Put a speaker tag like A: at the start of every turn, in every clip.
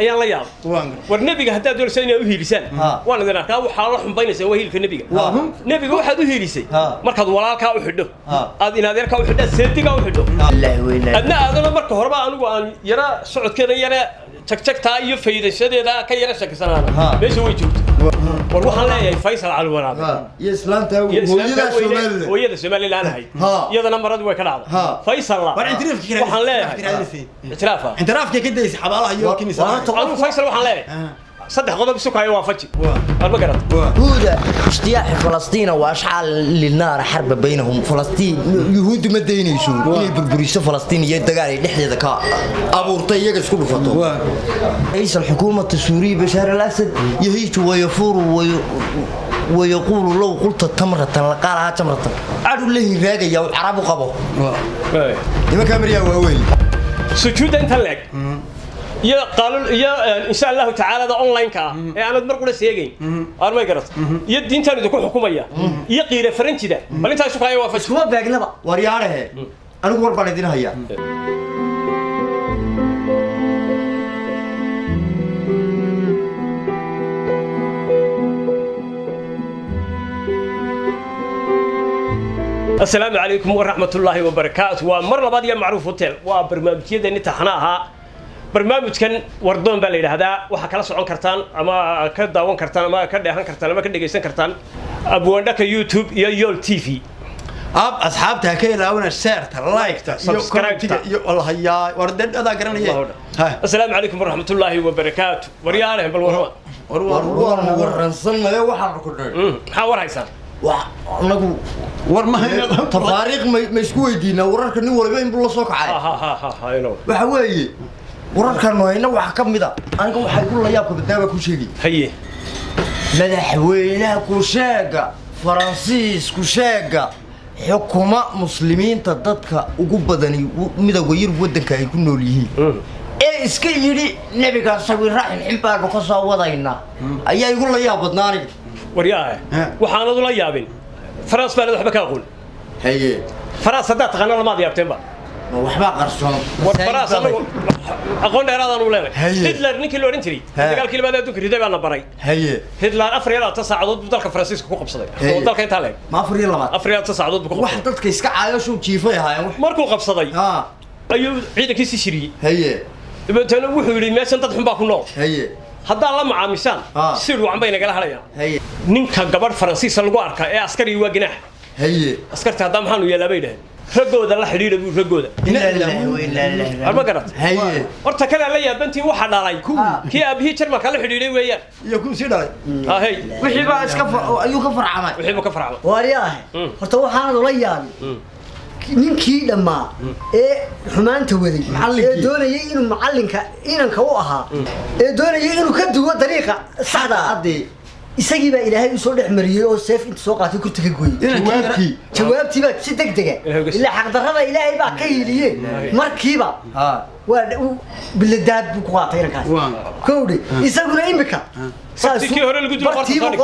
A: ayaan la yaab war nabiga hadaa doorsan inay u hiilisaan waan idin arkaa waxa la xumbaynaysa wahiilka nabiga nabiga waxaad u hiilisay markaad walaalka u xidho aad inaadeerka u xidho seediga u xidho adna aadana marka horeba anigu aan yara socodkeeda yara tagtagta iyo faydashadeeda ka yara shakisanaana meesha way joogto war waxaan leeyahay Faysal Cali Waraabe
B: iyo islaanta
A: hooyada Soomaaliland ahay iyadana marad way ka dhacday Faysal waxaan leeyahay اعترافك كده حبالها iyo kinisa anu Faysal waxaan leeyahay saddex qodob isu kaayo waafaji war ma garad
C: هودا اجتياح فلسطين واشعال للنار حرب بينهم فلسطين يهود ما دينيسو inay burburiso فلسطين iyo dagaal ay dhexdeeda ka abuurtay iyaga isku dhufato رئيس الحكومة السورية بشار الأسد يهيج ويفور ويقول لو قلت تمرة لقالها تمرة عدو له راجع وعرب قبو
B: لما كاميرا وين
A: سجود انت لك يا قالوا يا ان شاء الله تعالى ده اونلاين كا انا مرقله سيغين ارمay garat iyo diintan idinku xukumaya iyo qiire faranjida bal inta isku kaayo waafaj
C: kuma baagnaba
B: waryaarahe anigu war baan idin hayaa
A: السلام عليكم ورحمة الله وبركاته ومر لبعض يا معروف هوتيل وبرنامج كذا نتحناها برنامج كان وردون بالي هذا وحكلا سعون كرتان أما كذا وان كرتان أما كذا هان كرتان أما كذا جيسان كرتان أبو عندك يوتيوب يا يول تي في
B: أصحابتها كي لاونا الشير لايك
A: سبسكرايب
B: والله يا وردد هذا قرني
A: السلام عليكم ورحمة الله وبركاته وريالهم بالورما
B: ورنصلنا يا واحد كله
A: حاور هيسان
C: anagu
B: war ma
C: taariikh ma isku weydiina wararka nin walba in la soo kacay waxa weeye wararkan wayna wax ka mid ah aniga waxa igu la yaabka badaba ku sheegay
A: haye
C: madaxweynaha ku sheega Faransiis ku sheega xukuma muslimiinta dadka ugu badani midowga Yurub wadanka ay ku nool yihiin ee iska yiri nabiga sawir raaxin xilbaa ka soo wadayna ayaa igu la yaab badnaanay
A: ورياه وحنا ذو ليابين فرنسا بلد وحبك أقول
B: هي
A: فرنسا ده تغنى الماضي يا بتنبا
C: وحبا قرصون
A: فرنسا أقول ده هذا نقول لك هتلر نيكي لورنتري قال كلمة ده دوكري ده بأنا براي
B: هي
A: هتلر أفريقيا تصاعدات بدل فرنسيسكو قبصدي بدل كين تالي
C: ما أفريقيا
A: أفريقيا تصاعدات بقبصدي
C: واحد ضد كيسك عايش وشيفه هاي
A: ماركو قبصدي أيوه عيدك كيس شري
B: هي
A: بتنو وحولي ما سنت تحب أكون
B: هي
A: هذا الله مع ميسان سيروا عم بينك على
B: هي
A: نينك جبر فرنسيس اللي قارك إيه عسكري وجناح
B: هي
A: عسكرت هذا محنو يلا بيده رجوده الله حديده رجوده
C: لا لا
A: المقرط
B: هي
A: horta kale la yaabantii waxa dhalay kii aabihii jarmal kala xidhiidhay weeyaan
B: iyo ku sii dhalay
A: hay
C: wixii baa iska ayuu ka farcamay
A: wixii ka farcamay
D: wariyaahay horta waxaan la yaabay ninkii dhamaa ee xumaanta waday ee doonayay inuu macallinka inanka u ahaa ee doonayay inuu ka duwo dariiqa saxda ah isagii baa ilaahay u soo dhaxmariyay oo seef inta soo qaatay ku tagay gooyay jawaabtii baa si degdeg ah ilaa xaq darrada ilaahay baa ka hiiliyay markiiba waa biladaad buu ku qaatay inankaas koowdi isaguna imika
A: saasi hore lagu dilo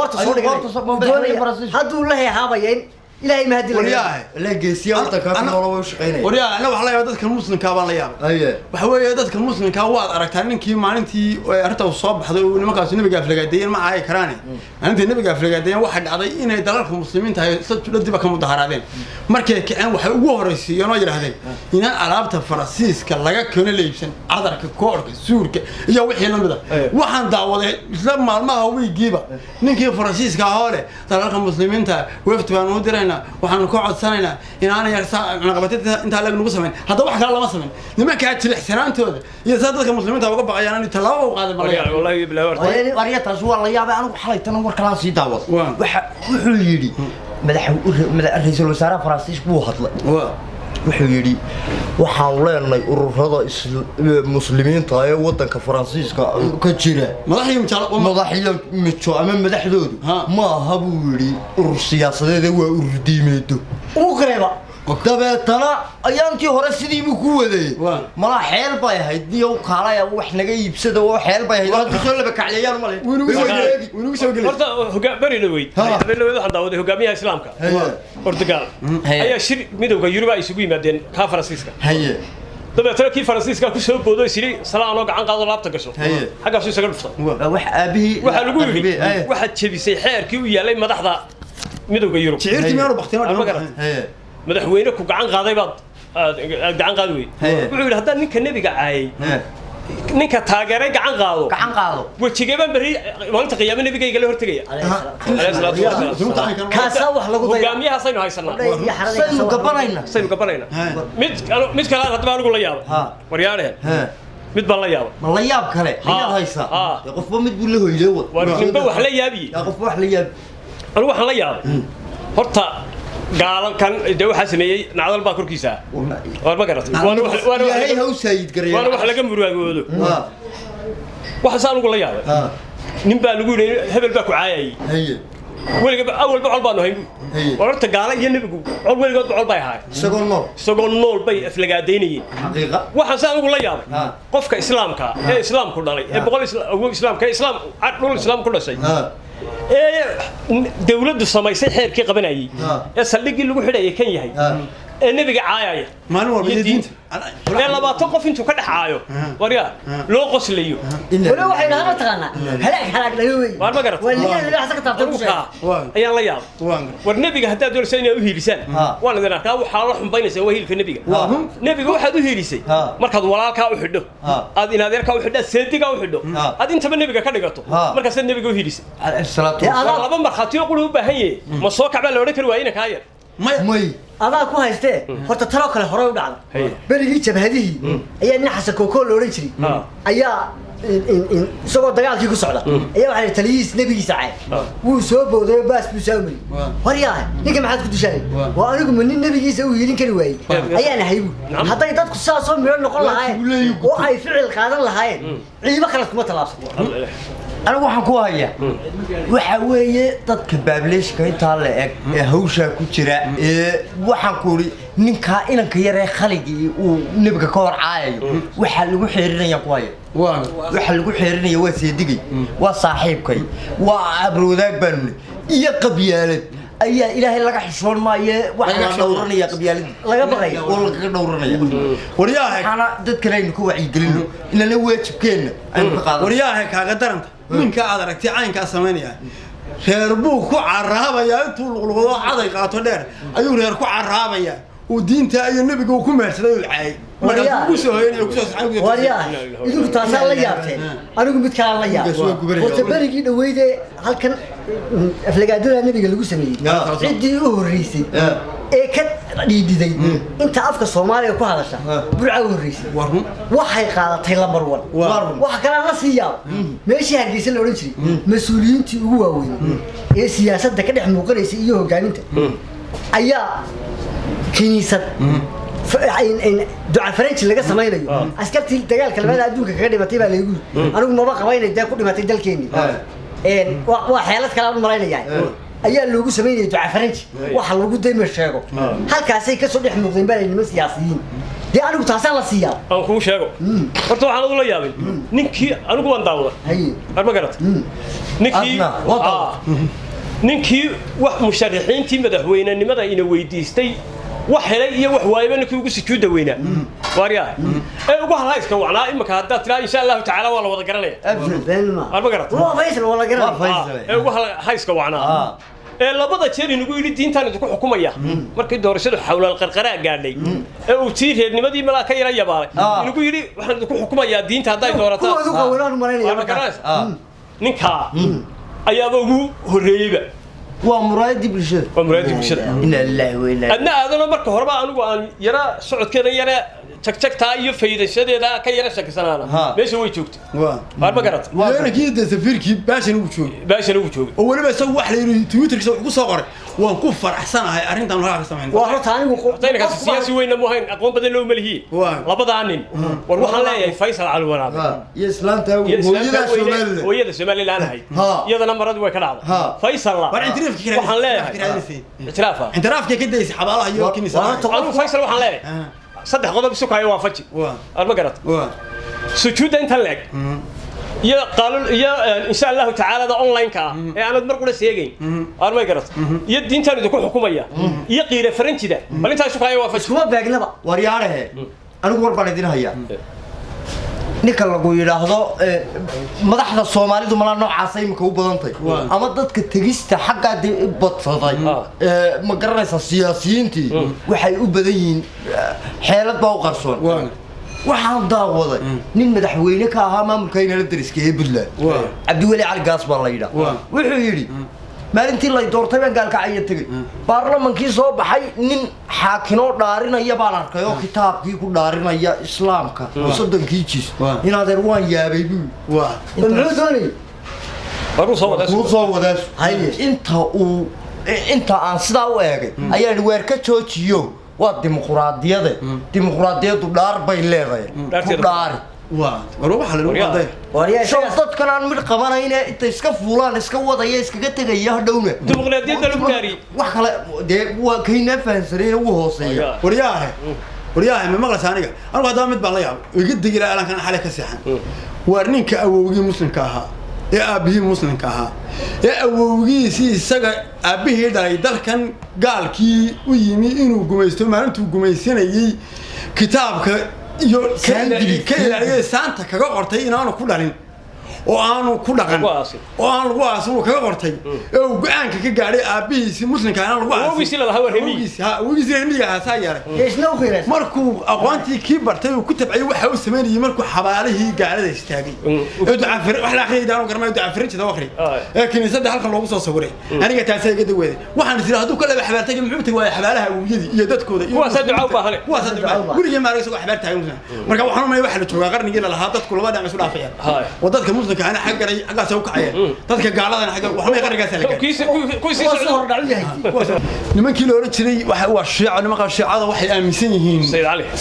D: qorta soo dhigay hadduu la heehabayeen إلهي ما هدي
B: ورياه لا جيسيا أنت كافر ولا وش قيني ورياه أنا وحلا يودك المسلم كابان لياب أيه وحوي يودك المسلم كواد أركتانين كي ما أنتي أرتوا الصبح هذا ولما كان النبي قافل قدين ما عاي كراني أنت النبي قافل قدين واحد عضي إنه يدلك المسلمين تهاي صدق لدي بكم مظاهرين مركز كأن وحوي رئيسي يناجر هذين هنا علامة فرنسيس كلاجا كون اللي يبسن عذرك كورك سورك يا وحي لنا بده وحن دعوة لما ما هو يجيبه نكى فرنسيس كهاله دلك المسلمين تها وقفت بنودرنا waxaan ku codsanaynaa in aan yarsaa naqabatada inta laga nugu sameyn hada wax kale lama sameyn nimanka tilixsanaantooda iyo dadka muslimiinta uga baqayaan in talaabo u qaadan maraya
A: wallahi bilaw
C: wariyataas waa la yaabay anigu xalaytan war kala sii daawad waxa wuxuu yiri ra'iisul wasaaraha Faransiiska uu hadlay wuxuu yiri waxaan leenahay ururada muslimiinta ee wadanka Faransiiska ka jira madaxyo ama madaxdoodu ma aha buu yiri urur siyaasadeed waa urur diimeedo
D: uu qareeba
C: dabeetana ayaantii hore sidii buu ku waday mala xeel bay ahayd iyo kaalay wax naga iibsada oo xeel bay ahayd hadda soo laba kacliyaan ma leh
A: wuu soo galay horta hogaam bari dhaweyd waxaan daawaday hogaamiyaha islaamka Portugal ayaa shir midowga Yurub ay isugu yimaadeen ka Faransiiska
C: haye
A: dabeetana kii faransiiska ku soo boodo isiri salaano gacan qaado laabta gasho xagaas isaga dhufta
C: wax aabihi
A: waxa lagu yiri waxa jabisay xeerkii u yaalay madaxda midowga Yurub
B: شعرتي ما ربحتي
A: madaxweyne ku gacan qaaday baad gacan qaad wey wuxuu yiri haddii ninka nabiga caayay ninka taageeray gacan qaado wajigeeban bari maanta qiyaamo nabigayga la hortagaya alayhi salaatu wasalaam
D: kaasa wax lagu dayo
A: hogaamiyaha saynu haysanaa saynu gabanayna mid kale hadda baan ugu la yaabay waryaareen mid baan la yaabay
C: ma la yaab kale inaad haysaa qofba mid buu la hoyday
A: warkinba wax la yaabiye
C: qofba wax la yaab
A: anigu waxaan la yaabay horta gaalankan de waxa sameeyay nacdal baa korkiisa war ma garatay
B: waana hawsaayid gareey
A: waana wax laga murwaagoodo waxa saan ugu la yaabay nin baa lagu yiri hebel baa ku caayay weliga awal baa baan hayn warta gaala iyo nabigu col weligood col bay ahay isagoo nool bay aflagaadeynayeen
C: xaqiiqa
A: waxa saan ugu la yaabay qofka islaamka ee islaamku dhalay ee boqol islaamka islaam dhul islaam ku dhashay dawladdu samaysay xeerkii qabanayay ee saldhigii lagu xidhayay kan yahay ee nabiga caayaya
B: maalin walba diinta
A: ee labaatan qof intuu ka dhaxaayo wariya loo qoslayo
D: wala waxay dhahaan taqaana halaag laga weey
A: war ma garatay
D: waliga la xasan ka taabtay
A: ayaan la yaab war nabiga hadaa doonaysa inay u hiilisaan waan idin arkaa waxa la xumbaynaysa waa hiilka nabiga nabiga waxaad u hiilisay markaad walaalka u xidho aad inaadeerka u xidho seediga u xidho aad intaba nabiga ka dhigato markaas aad nabiga u hiilisay
C: salaatu
A: laba marxatiyo qulu u baahan yahay ma soo kacba la oran kari waayina ka yar
C: may
D: adaa ku haystee horta talo kale hore u dhacday berigii jabhadihii ayaa nin xasan kookoo la odhan jiray ayaa isagoo dagaalkii ku socda ayaa waxaa taliyihiis nabigiisa caay wuu soo booday baas buu saamay waryaa ninka maxaad ku dishay waa anigu ma nin nabigiisa u hiilin kari waayey ayaan haybu hadday dadku saasoo miro noqon lahaayeen oo ay ficil qaadan lahaayeen ciibo kale kuma talaabsan
C: anigu waxaan ku hayaa waxa weeye dadka baableeshka inta la eg ee hawsha ku jira ee waxaan ku ri ninka inanka yar ee khaligii uu nabiga ka hor caayayo waxa lagu xeerinaya ku haya waxa lagu xeerinaya waa seedigay waa saaxiibkay waa abroodaag baan iyo qabyaalad ayaa ilaahay laga xishoon maaye waxa la dhowranaya qabyaalad
D: laga baqay
C: oo laga dhowranaya
B: wariyaahay
C: ana dadka aynu ku wacyi gelino inana waajibkeena aynu ka qaadano
B: wariyaahay kaaga daranta ninka aad aragtay caynka sameynaya reer buu ku caraabaya intuu luqluqdo caday qaato dheer ayuu reer ku caraabaya oo diinta iyo nabiga uu ku meersaday uu caay marka ku soo hoynay ku soo saxay
D: wariyaa idinku taasoo la yaabtay anigu mid kale la yaabay horta berigii dhaweeyay halkan aflagaadada nabiga lagu sameeyay cidii u horeysay ee ka dhiididay inta afka Soomaaliya ku hadasha burca u horeysay waxay qaadatay lambar 1 wax kale la siiyaa meeshii hargeysa la oran jiray mas'uuliyiintii ugu waaweyn ee siyaasadda ka dhex muuqanaysa iyo hogaaminta ayaa kiniisad دعاء فرنسي اللي قصة ما يلقي عسكرتي الدجال كلمات أدوك كذا بتبى اللي يقول أنا ما بقى بين الدجال كل ما تدل كيني وحيلات كلام مرينا يعني أيام اللي يقول سميني دعاء فرنسي وحلو يقول دايما الشاقو هل كاسي كسر إحنا مغين بالي من السياسيين دي أنا قلت عسال السياسة
A: أنا كم شاقو قلت على طول يا بني نكى أنا قلت داور أنا ما قرأت نكى نكى واحد مشرحين تيم مدحوينا إن ماذا إنه ويديستي وحلا إيه وحوايبنا كيوجو سكوت وينا واريا إيه وقول هاي سكوا عنا إما كهذا ترى إن شاء الله تعالى والله وضع قرني أنا بقرأ
D: هو فيصل والله قرني
A: إيه وقول هاي سكوا عنا إيه لبضة شيء نقول الدين تاني تكون حكومية مركز دور شدوا حول القرقراء قال لي إيه وتصير هني ما دي ملاك يريا بالي نقول لي إحنا تكون حكومية الدين تهداي دورتها
D: هو ذوق ولان مريني
A: أنا بقرأ نكها أيابو هريبة
C: ومرادي بالشدة
A: ومرادي بالشدة
C: إن الله وإنا
A: أنا هذا مركه هربا أنا يرى سعود كذا يرى تك تايو في الشدة ده كي يرى شك سنانا ليش هو يشوفت هربا قرأت
B: أنا كده سفير كي باش نوشوف هو أنا بسوي واحد تويتر كسو صغر وانكفر أحسن هاي أرنت أنا راح أسمع
D: وأحط عني
A: وقطعنا كسياسي وين مهين أقوم بدل لهم ملهي لبض عنين وروح الله يا فيصل على الوراب
C: يا إسلام تاو
A: ويا الشمال اللي أنا هاي يا ذا نمر رد وكذا فيصل الله وحن لا اعترافه
B: اعترافك كده يسحب الله يوكني
A: أنا فيصل وحن لا صدق قضى بسوق هاي وافجي أنا قرأت سجود أنت لك يا قالوا يا إن شاء الله تعالى ده أونلاين كا أنا أدمر كل شيء أنا ما قرأت يا الدين تاني تكون حكومية يا قيل فرنسي ده بل أنت شو هاي وافجي
C: هو بيجنا ورياره anigu war baan idin hayaa ninka lagu yiraahdo madaxda Soomaalidu ma la noocaas imika u badantay ama dadka tagista xagga badsaday ma garanaysa siyaasiyiintii waxay u badan yihiin xeelad baa u qarsoon waxaan daawaday nin madaxweyne ka ahaa maamulkayna la dariska ee Puntland Cabdiweli Cali Gaas baa la yiraahdaa wuxuu yiri maalintii la doortay baan gaalkacay tagay baarlamaankii soo baxay nin xaakino dhaarinaya baan arkay oo kitaabkii ku dhaarinaya islaamka soddonkii jiis in adeer waan yaabay buu
D: muxuu doonay
A: waruu
C: soo wadaas inta aan sidaa u eegay ayaan weer ka joojiyo waa dimuqraadiyadu dhaar bay leedahay ku dhaari dadkan aan mid qabanayne inta iska fuulaan iska wadaya iskaga tegaya hadhowna
A: dimuqraadiyadda lagu gaari
C: wax kale dee waa kaynaa fahansaneen ugu hooseeya
B: waryaahe ma maqlaysa aniga haddaba mid baan la yaabay iga degi lahaa alankan xalay ka seexan waar ninka awowgii muslimka ahaa ee aabbihii muslimka ahaa ee awowgiisii isaga aabbihii dhalay dalkan gaalkii u yimi inuu gumaysto maalintuu gumaysanayey kitaabka iyo ka ilaaliyay saanta kaga qortay inaanu ku dhalin oo aanu ku dhaqan oo aan lagu aasan kaga qortay ee uu go'aanka ka gaaray aabihiisi muslimka aan lagu aasan
A: awgiisi la lahaa
B: awgiisi miyiga asaa yeelay markuu aqoontii kii bartay uu ku tabcay waxa uu sameeyay markuu xabaalihii gaalada istaagay ee ducafir wax la akhriyay daanu garmay ducafir jida waqri ee kiniisadda halkan loogu soo sawiray aniga taasay iga daweeday waxaan isla haduu kala xabaartay muxuu tagay waa xabaalaha awiyadii iyo dadkooda
A: waa saddex baahan
B: waa saddex guriga ma aragso xabaartay marka waxaan ma waxa la joogaa qarnigii la lahaa dadku laba dhinac isu dhaafayaan wadadka muslimka ana xaqaray xaqaas uu kacayeen dadka gaaladana xaq waxma qarnigaas la kacay nimankii loo jiray waxa waa shiico nimanka shiicada waxay aaminsan yihiin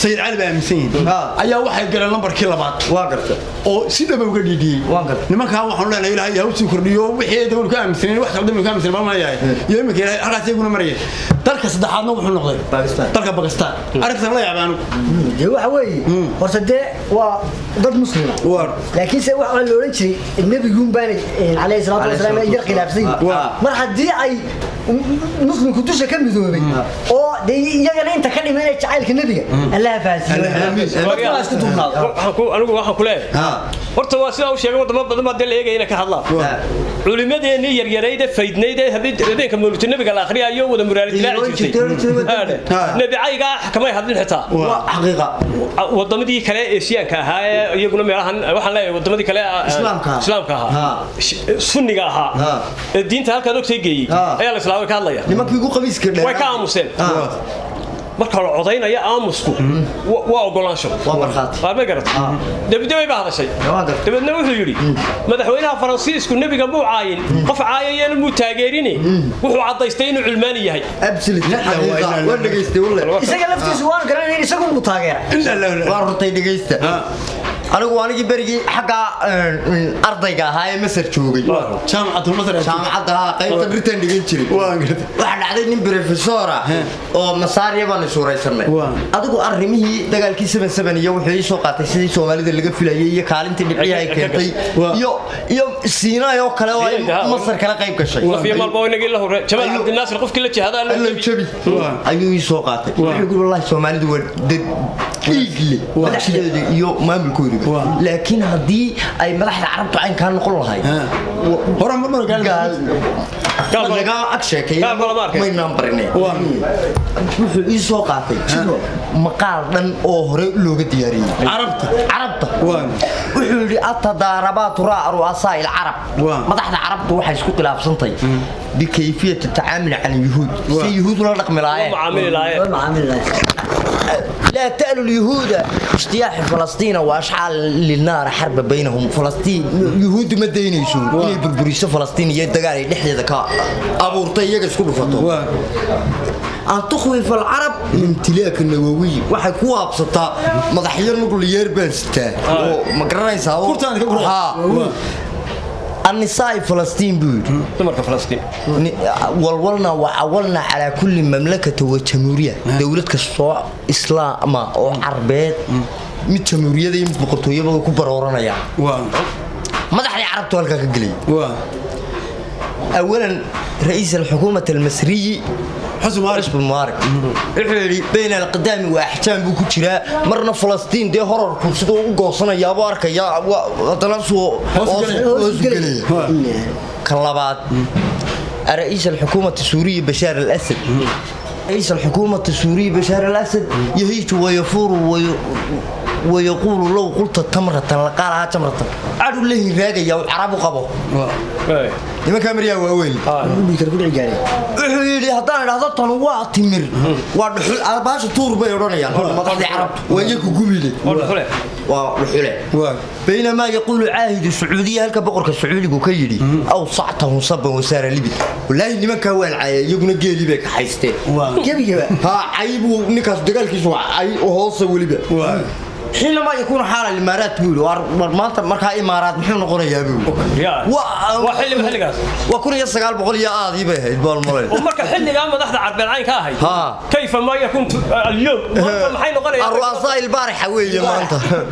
B: Sayyid Ali baa aaminsan yihiin ayaa waxay galeen lambarkii labaad waa gartay oo sidaba uga dhidhiyay waa gartay nimanka waxaan leenahay ilaahay yaa u sii kordhiyo wixii dawlad ka aaminsan wax kale ka aaminsan ma yahay iyo imika ilaahay halkaas ay guna marayeen dalka saddexaadna wuxuu noqday Pakistan arrintan la yaabaan
D: waxa weeye horta dee waa dad muslima laakiin se waxa la oran jiray النبي بان عليه الصلاه والسلام يرقي لابسين mar hadii ay muslimku dusha ka midoobay oo iyagana inta ka dhimanay jacaylka nabiga Allah faasiyo
A: anigu waxaan ku leeyahay horta waa sida uu sheegay wadamo badan baa la eegayna ka hadlaa culimadeena yaryarayda faydnayda habeenka mawlidka nabiga la akhriyayo wada muraad dilaaci jirtay nabi ayga xakamay hadlin xitaa
C: waa xaqiiqa
A: wadamadii kale ee Asiyaanka ahaa iyaguna meelahan waxaan leeyahay wadamadii kale islaamka ahaa sunniga ahaa diinta halka ogtay geeyay ayaa la islaamka ka hadlaya
C: nimankii ugu qamiiska dheer
A: way ka aamuseen marka la codaynaya aamusku waa ogolaansho
C: waa marxaati
A: waa ma garat dabadabay baa hadashay dabadna wuxuu yiri madaxweynaha Faransiisku nabiga buu caayin qof caayayeen muu taageerini wuxuu cadaystay inuu cilmaani yahay
C: absolutely waa dhageystay wallahi
D: isaga laftiisu waan garanay isagu uu taageeray
C: waa rutay dhageysta anigu waanigi berigi xagga ardayga ahaa ee Masar joogay jaamacadda qaybta Britain dhigan jiray waxa dhacday nin professor ah oo Masaariya baan suuraysanay adigu arrimihii dagaalkii 77 iyo wuxuu soo qaatay sidii Soomaalida laga filayay iyo kaalintii dhibciga ay keentay iyo Siinaa oo kale oo Masar kala qayb gashay
A: wafiya malba inagii la hore Jamal Abdul Nasir qofkii la jihada
C: la jabi ayuu soo qaatay wuxuu wallahi Soomaalidu waa iigli madaxdeeda iyo maamulkooda laakiin hadii ay madaxda carabtu ay ka noqon lahayd
B: hore ma
C: gaal laga agsheekay ma nambarnay wuxuu ii soo qaatay maqaal dhan oo hore looga diyaariyay carabta wuxuu yiri atadarabat ra'ru asail arab madaxda carabtu waxay isku khilaafsantay bikayfiyat tacaamul aan yuhuud si yuhuud la dhaqmi lahaayeen لا تألوا اليهود اجتياح فلسطين وأشعال للنار حرب بينهم فلسطين يهود ما دينيسو إني بربريسو فلسطين يدقالي لحية ذكاء أبو رطيق اسكولو فتو أن تخوف العرب امتلاك النووي waxay ku absataa madaxyar nuclear yeerban sita magarana isaao النساء فلسطين بود
A: تمرك فلسطين
C: والولنا وعولنا على كل مملكة وجمهورية دولة كالصوع إسلام أو عربيت من جمهورية دي بقطوية بقى كبرورنا يا ماذا حي عربتوا هلك كقلي أولا رئيس الحكومة المصري حسب المبارك وحيري بين القدام واحجام بو كجيرا مرنا فلسطين دي هورر كسدو او غوسنيا بو arkaya hadana soo hoosgelay كلابات رئيس الحكومة السورية بشار الأسد رئيس الحكومة السورية بشار الأسد يهيج ويفور ويقول لو قلت تمرة لقالها تمرة عدو له راجع وعربو قبو لما كاميريا وين وحيلي هدان هذا تنوع تمر ودخل باش تور بيرونيا مقاضي عرب ويجيكو قبيله وحيله بينما يقول عاهد السعودية هلك بقرك السعودي وكيلي أو صعته صبا وسار لبي والله لما كوال عاي يقولنا جيلي بك حيستي
D: جبي
C: ها عيبو نكاس دقال كيسوا عي وهوص ولبي حينما يكون حال الإمارات بيقولوا مركها إمارات محن نقول يا بيقولوا
A: وحل محل
C: وكل يسقال بقول يا آذي به يتبال مريض
A: ومركها حل قام ضحى عرب العين كاهي كيف ما يكون اليوم محين نقول
C: الرؤساء البارحة وين ما أنت